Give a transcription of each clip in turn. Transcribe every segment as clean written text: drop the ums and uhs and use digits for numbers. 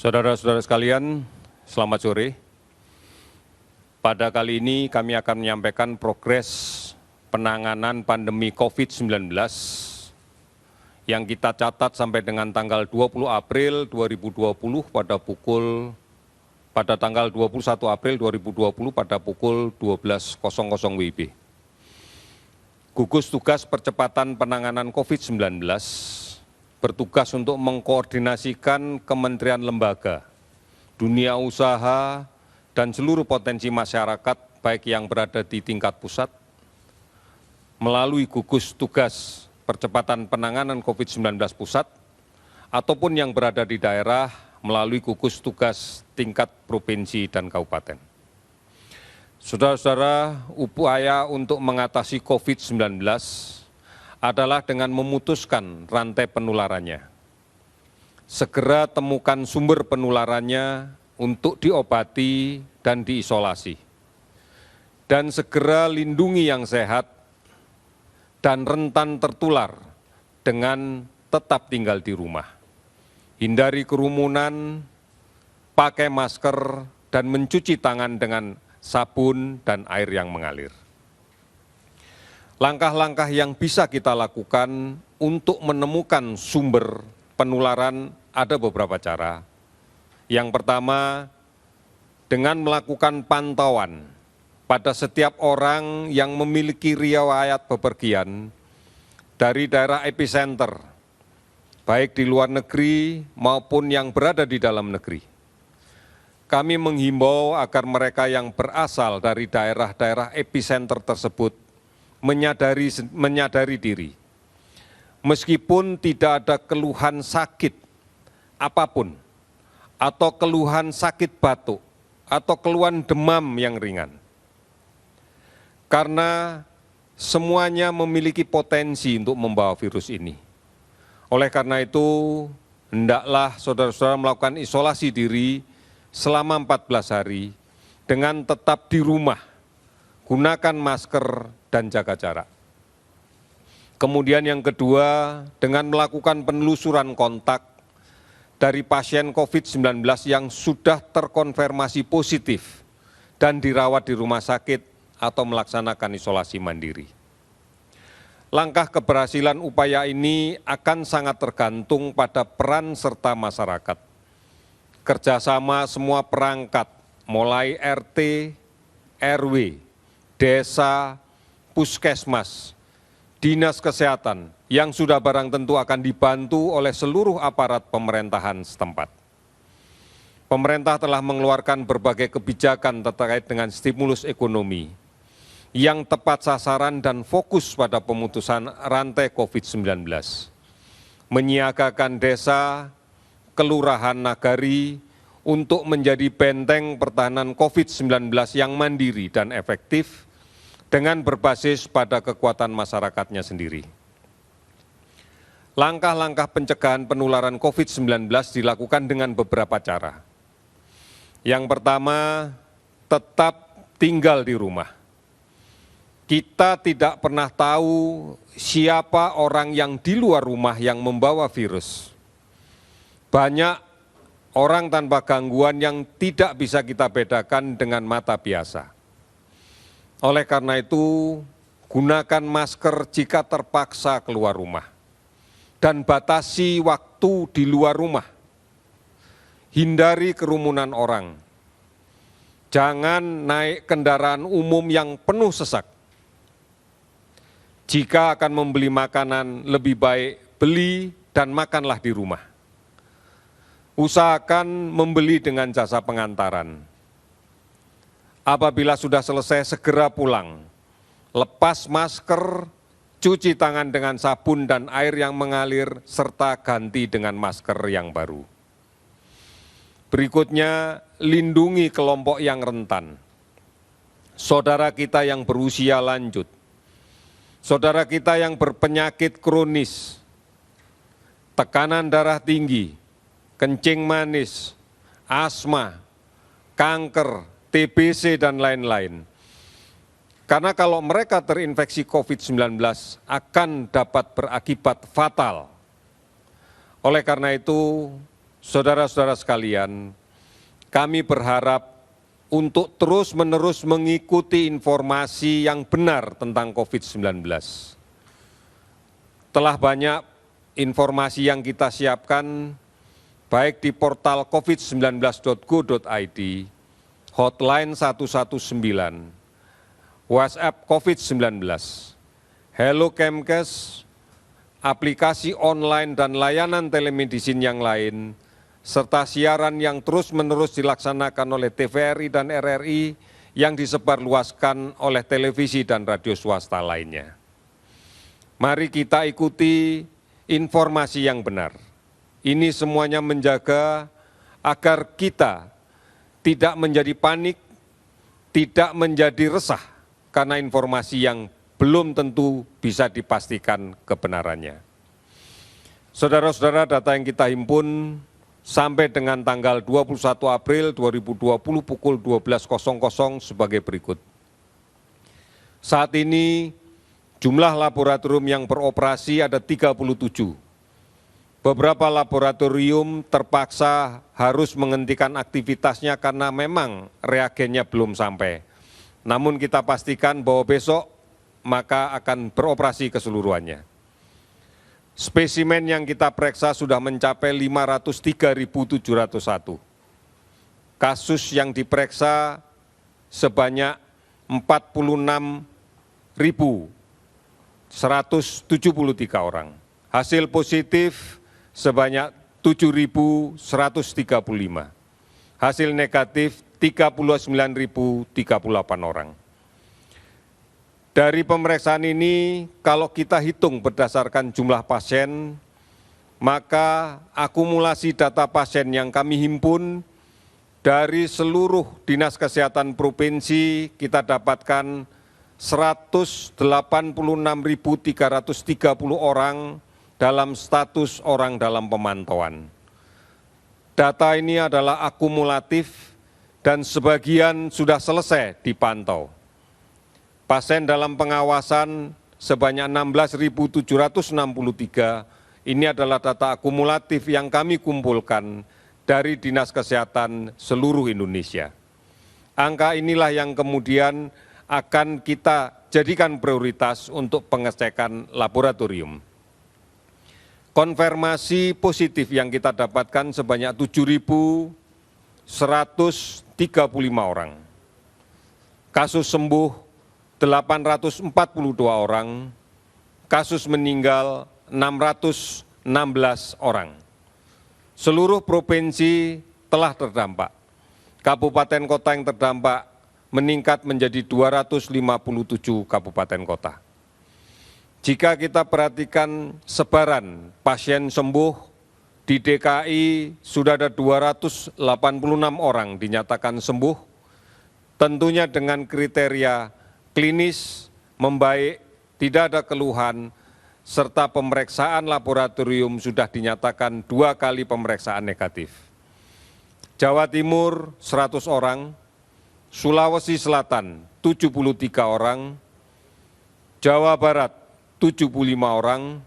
Saudara-saudara sekalian, selamat sore. Pada kali ini kami akan menyampaikan progres penanganan pandemi COVID-19 yang kita catat sampai dengan tanggal 20 April 2020 pada tanggal 21 April 2020 pada pukul 12.00 WIB. Gugus Tugas Percepatan Penanganan COVID-19 bertugas untuk mengkoordinasikan kementerian lembaga, dunia usaha, dan seluruh potensi masyarakat, baik yang berada di tingkat pusat, melalui gugus tugas percepatan penanganan COVID-19 pusat, ataupun yang berada di daerah melalui gugus tugas tingkat provinsi dan kabupaten. Saudara-saudara, upaya untuk mengatasi COVID-19 adalah dengan memutuskan rantai penularannya. Segera temukan sumber penularannya untuk diobati dan diisolasi. Dan segera lindungi yang sehat dan rentan tertular dengan tetap tinggal di rumah. Hindari kerumunan, pakai masker, dan mencuci tangan dengan sabun dan air yang mengalir. Langkah-langkah yang bisa kita lakukan untuk menemukan sumber penularan ada beberapa cara. Yang pertama, dengan melakukan pantauan pada setiap orang yang memiliki riwayat bepergian dari daerah epicenter, baik di luar negeri maupun yang berada di dalam negeri. Kami menghimbau agar mereka yang berasal dari daerah-daerah epicenter tersebut menyadari diri. Meskipun tidak ada keluhan sakit apapun, atau keluhan sakit batuk, atau keluhan demam yang ringan. Karena semuanya memiliki potensi untuk membawa virus ini. Oleh karena itu, hendaklah saudara-saudara melakukan isolasi diri selama 14 hari dengan tetap di rumah, gunakan masker dan jaga jarak. Kemudian yang kedua, dengan melakukan penelusuran kontak dari pasien COVID-19 yang sudah terkonfirmasi positif dan dirawat di rumah sakit atau melaksanakan isolasi mandiri. Langkah keberhasilan upaya ini akan sangat tergantung pada peran serta masyarakat. Kerjasama semua perangkat, mulai RT, RW, desa, puskesmas, dinas kesehatan, yang sudah barang tentu akan dibantu oleh seluruh aparat pemerintahan setempat. Pemerintah telah mengeluarkan berbagai kebijakan terkait dengan stimulus ekonomi yang tepat sasaran dan fokus pada pemutusan rantai COVID-19. Menyiagakan desa, kelurahan, nagari untuk menjadi benteng pertahanan COVID-19 yang mandiri dan efektif dengan berbasis pada kekuatan masyarakatnya sendiri. Langkah-langkah pencegahan penularan COVID-19 dilakukan dengan beberapa cara. Yang pertama, tetap tinggal di rumah. Kita tidak pernah tahu siapa orang yang di luar rumah yang membawa virus. Banyak orang tanpa gangguan yang tidak bisa kita bedakan dengan mata biasa. Oleh karena itu, gunakan masker jika terpaksa keluar rumah dan batasi waktu di luar rumah. Hindari kerumunan orang. Jangan naik kendaraan umum yang penuh sesak. Jika akan membeli makanan, lebih baik beli dan makanlah di rumah. Usahakan membeli dengan jasa pengantaran. Apabila sudah selesai, segera pulang. Lepas masker, cuci tangan dengan sabun dan air yang mengalir, serta ganti dengan masker yang baru. Berikutnya, lindungi kelompok yang rentan. Saudara kita yang berusia lanjut, saudara kita yang berpenyakit kronis, tekanan darah tinggi, kencing manis, asma, kanker, TBC, dan lain-lain. Karena kalau mereka terinfeksi COVID-19 akan dapat berakibat fatal. Oleh karena itu, saudara-saudara sekalian, kami berharap untuk terus-menerus mengikuti informasi yang benar tentang COVID-19. Telah banyak informasi yang kita siapkan, baik di portal covid19.go.id, hotline 119, WhatsApp COVID-19, Hello Kemkes, aplikasi online dan layanan telemedicine yang lain, serta siaran yang terus-menerus dilaksanakan oleh TVRI dan RRI yang disebarluaskan oleh televisi dan radio swasta lainnya. Mari kita ikuti informasi yang benar. Ini semuanya menjaga agar kita tidak menjadi panik, tidak menjadi resah karena informasi yang belum tentu bisa dipastikan kebenarannya. Saudara-saudara, data yang kita himpun sampai dengan tanggal 21 April 2020 pukul 12.00 sebagai berikut. Saat ini jumlah laboratorium yang beroperasi ada 37. Beberapa laboratorium terpaksa harus menghentikan aktivitasnya karena memang reagennya belum sampai. Namun kita pastikan bahwa besok maka akan beroperasi keseluruhannya. Spesimen yang kita periksa sudah mencapai 503.701. Kasus yang diperiksa sebanyak 46.173 orang. Hasil positif sebanyak 7.135. Hasil negatif 39.038 orang. Dari pemeriksaan ini, kalau kita hitung berdasarkan jumlah pasien, maka akumulasi data pasien yang kami himpun dari seluruh dinas kesehatan provinsi kita dapatkan 186.330 orang dalam status orang dalam pemantauan. Data ini adalah akumulatif dan sebagian sudah selesai dipantau. Pasien dalam pengawasan sebanyak 16.763, ini adalah data akumulatif yang kami kumpulkan dari Dinas Kesehatan seluruh Indonesia. Angka inilah yang kemudian akan kita jadikan prioritas untuk pengecekan laboratorium. Konfirmasi positif yang kita dapatkan sebanyak 7.135 orang. Kasus sembuh 842 orang, kasus meninggal 616 orang. Seluruh provinsi telah terdampak. Kabupaten kota yang terdampak meningkat menjadi 257 kabupaten kota. Jika kita perhatikan sebaran pasien sembuh, di DKI sudah ada 286 orang dinyatakan sembuh, tentunya dengan kriteria klinis, membaik, tidak ada keluhan, serta pemeriksaan laboratorium sudah dinyatakan 2 kali pemeriksaan negatif. Jawa Timur 100 orang, Sulawesi Selatan 73 orang, Jawa Barat 75 orang,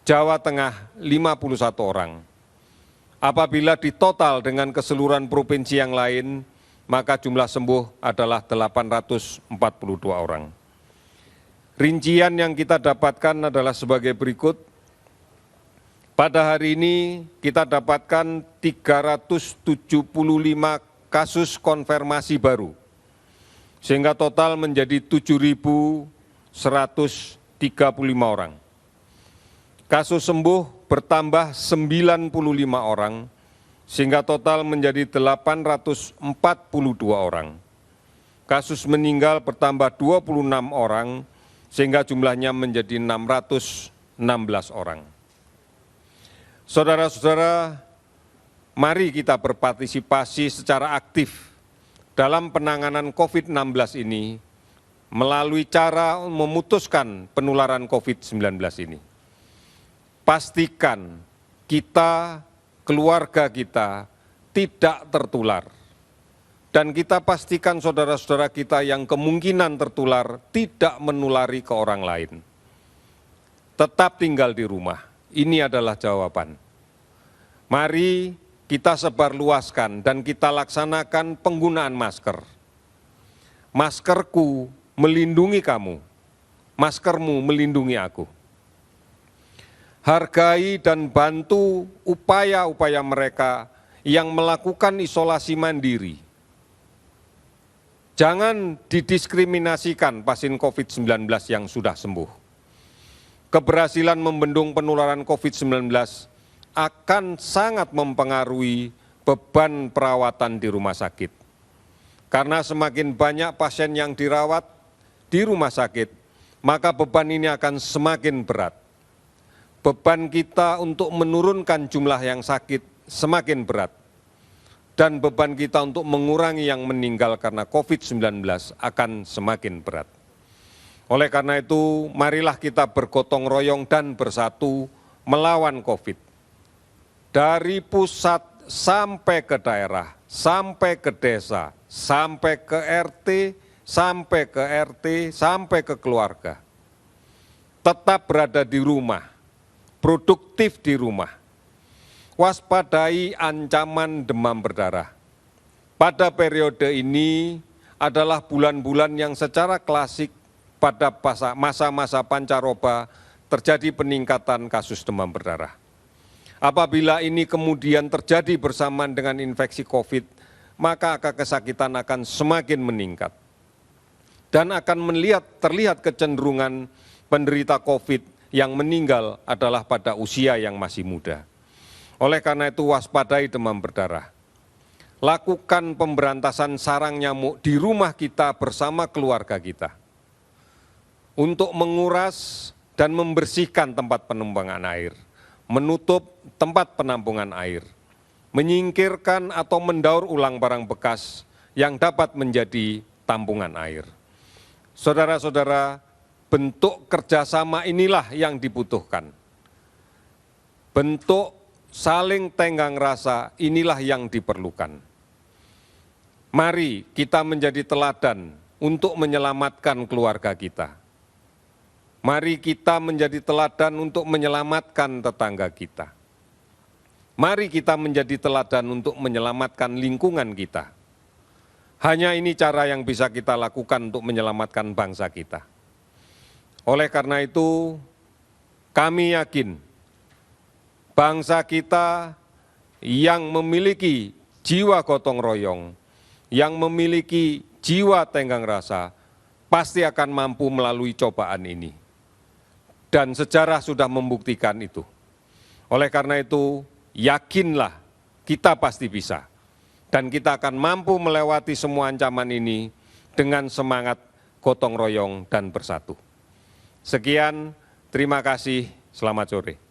Jawa Tengah 51 orang. Apabila ditotal dengan keseluruhan provinsi yang lain, maka jumlah sembuh adalah 842 orang. Rincian yang kita dapatkan adalah sebagai berikut. Pada hari ini kita dapatkan 375 kasus konfirmasi baru, sehingga total menjadi 7.135 orang. Kasus sembuh bertambah 95 orang, sehingga total menjadi 842 orang. Kasus meninggal bertambah 26 orang, sehingga jumlahnya menjadi 616 orang. Saudara-saudara, mari kita berpartisipasi secara aktif dalam penanganan COVID-19 ini melalui cara memutuskan penularan COVID-19 ini. Pastikan kita, keluarga kita tidak tertular. Dan kita pastikan saudara-saudara kita yang kemungkinan tertular tidak menulari ke orang lain. Tetap tinggal di rumah. Ini adalah jawaban. Mari kita sebarluaskan dan kita laksanakan penggunaan masker. Maskerku melindungi kamu, maskermu melindungi aku. Hargai dan bantu upaya-upaya mereka yang melakukan isolasi mandiri. Jangan didiskriminasikan pasien COVID-19 yang sudah sembuh. Keberhasilan membendung penularan COVID-19 akan sangat mempengaruhi beban perawatan di rumah sakit. Karena semakin banyak pasien yang dirawat di rumah sakit, maka beban ini akan semakin berat. Beban kita untuk menurunkan jumlah yang sakit semakin berat. Dan beban kita untuk mengurangi yang meninggal karena COVID-19 akan semakin berat. Oleh karena itu, marilah kita bergotong royong dan bersatu melawan COVID. Dari pusat sampai ke daerah, sampai ke desa, sampai ke RT, sampai ke RT, sampai ke keluarga. Tetap berada di rumah, produktif di rumah. Waspadai ancaman demam berdarah. Pada periode ini adalah bulan-bulan yang secara klasik pada masa-masa pancaroba terjadi peningkatan kasus demam berdarah. Apabila ini kemudian terjadi bersamaan dengan infeksi COVID, maka angka kesakitan akan semakin meningkat. Dan akan terlihat kecenderungan penderita COVID yang meninggal adalah pada usia yang masih muda. Oleh karena itu waspadai demam berdarah. Lakukan pemberantasan sarang nyamuk di rumah kita bersama keluarga kita. Untuk menguras dan membersihkan tempat penampungan air. Menutup tempat penampungan air. Menyingkirkan atau mendaur ulang barang bekas yang dapat menjadi tampungan air. Saudara-saudara, bentuk kerjasama inilah yang dibutuhkan. Bentuk saling tenggang rasa inilah yang diperlukan. Mari kita menjadi teladan untuk menyelamatkan keluarga kita. Mari kita menjadi teladan untuk menyelamatkan tetangga kita. Mari kita menjadi teladan untuk menyelamatkan lingkungan kita. Hanya ini cara yang bisa kita lakukan untuk menyelamatkan bangsa kita. Oleh karena itu, kami yakin bangsa kita yang memiliki jiwa gotong royong, yang memiliki jiwa tenggang rasa, pasti akan mampu melalui cobaan ini. Dan sejarah sudah membuktikan itu. Oleh karena itu, yakinlah kita pasti bisa. Dan kita akan mampu melewati semua ancaman ini dengan semangat gotong royong dan bersatu. Sekian, terima kasih, selamat sore.